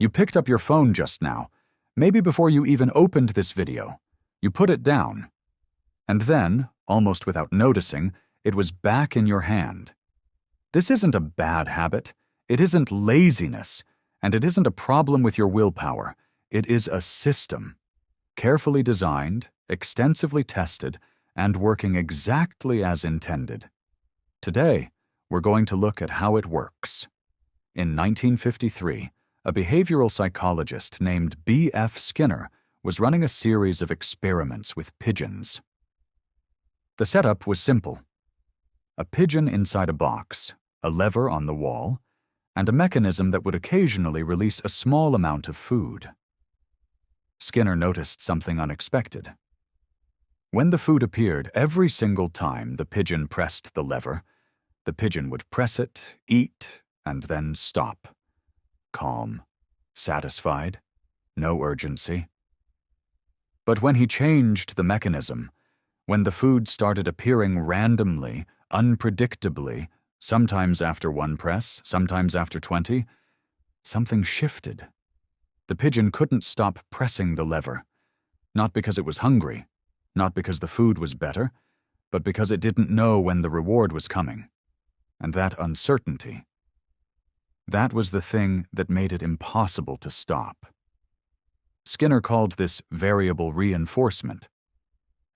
You picked up your phone just now, maybe before you even opened this video. You put it down. And then, almost without noticing, it was back in your hand. This isn't a bad habit. It isn't laziness. And it isn't a problem with your willpower. It is a system. Carefully designed, extensively tested, and working exactly as intended. Today, we're going to look at how it works. In 1953, a behavioral psychologist named B.F. Skinner was running a series of experiments with pigeons. The setup was simple. A pigeon inside a box, a lever on the wall, and a mechanism that would occasionally release a small amount of food. Skinner noticed something unexpected. When the food appeared every single time the pigeon pressed the lever, the pigeon would press it, eat, and then stop. Calm, satisfied, no urgency. But when he changed the mechanism, when the food started appearing randomly, unpredictably, sometimes after one press, sometimes after 20, something shifted. The pigeon couldn't stop pressing the lever, not because it was hungry, not because the food was better, but because it didn't know when the reward was coming. And that uncertainty, that was the thing that made it impossible to stop. Skinner called this variable reinforcement,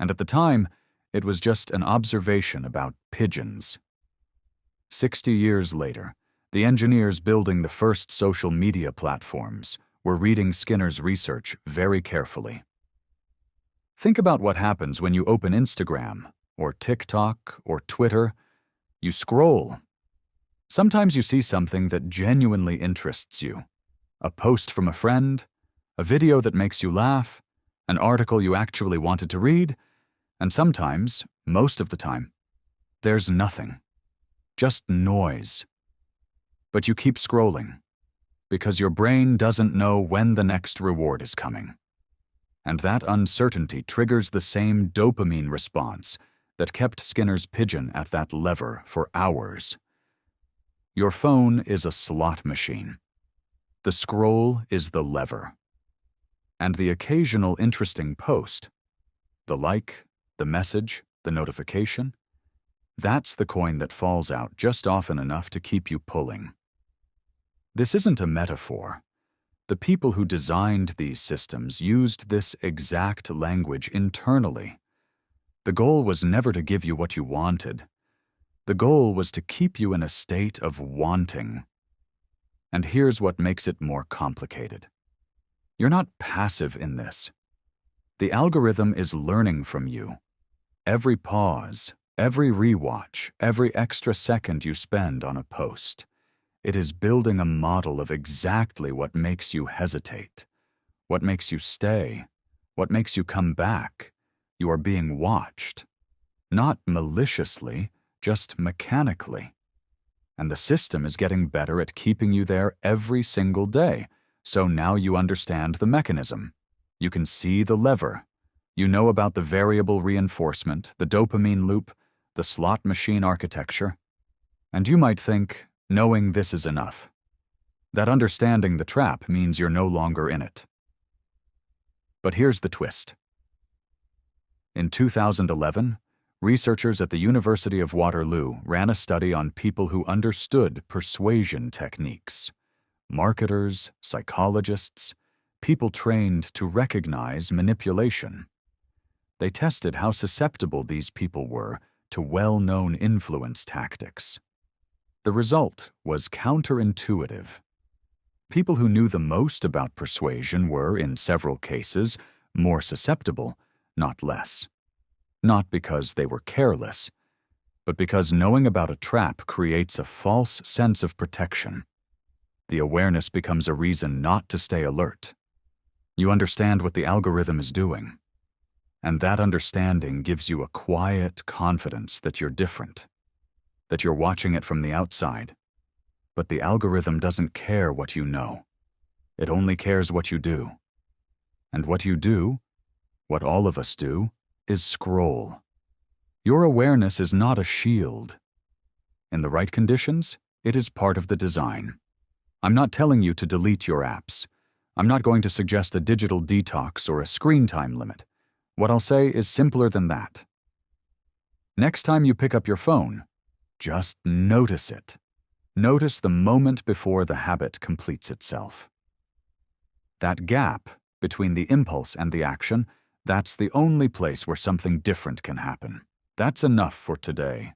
and at the time, it was just an observation about pigeons. 60 years later, the engineers building the first social media platforms were reading Skinner's research very carefully. Think about what happens when you open Instagram, or TikTok, or Twitter. You scroll. Sometimes you see something that genuinely interests you. A post from a friend, a video that makes you laugh, an article you actually wanted to read, and sometimes, most of the time, there's nothing. Just noise. But you keep scrolling, because your brain doesn't know when the next reward is coming. And that uncertainty triggers the same dopamine response that kept Skinner's pigeon at that lever for hours. Your phone is a slot machine. The scroll is the lever. And the occasional interesting post, the like, the message, the notification, that's the coin that falls out just often enough to keep you pulling. This isn't a metaphor. The people who designed these systems used this exact language internally. The goal was never to give you what you wanted. The goal was to keep you in a state of wanting. And here's what makes it more complicated. You're not passive in this. The algorithm is learning from you. Every pause, every rewatch, every extra second you spend on a post. It is building a model of exactly what makes you hesitate, what makes you stay, what makes you come back. You are being watched. Not maliciously, just mechanically. And the system is getting better at keeping you there every single day, so now you understand the mechanism. You can see the lever. You know about the variable reinforcement, the dopamine loop, the slot machine architecture. And you might think, knowing this is enough. That understanding the trap means you're no longer in it. But here's the twist. In 2011, researchers at the University of Waterloo ran a study on people who understood persuasion techniques. Marketers, psychologists, people trained to recognize manipulation. They tested how susceptible these people were to well-known influence tactics. The result was counterintuitive. People who knew the most about persuasion were, in several cases, more susceptible, not less. Not because they were careless, but because knowing about a trap creates a false sense of protection. The awareness becomes a reason not to stay alert. You understand what the algorithm is doing, and that understanding gives you a quiet confidence that you're different, that you're watching it from the outside. But the algorithm doesn't care what you know. It only cares what you do. And what you do, what all of us do, is scroll. Your awareness is not a shield. In the right conditions, it is part of the design. I'm not telling you to delete your apps. I'm not going to suggest a digital detox or a screen time limit. What I'll say is simpler than that. Next time you pick up your phone, just notice it. Notice the moment before the habit completes itself. That gap between the impulse and the action, that's the only place where something different can happen. That's enough for today.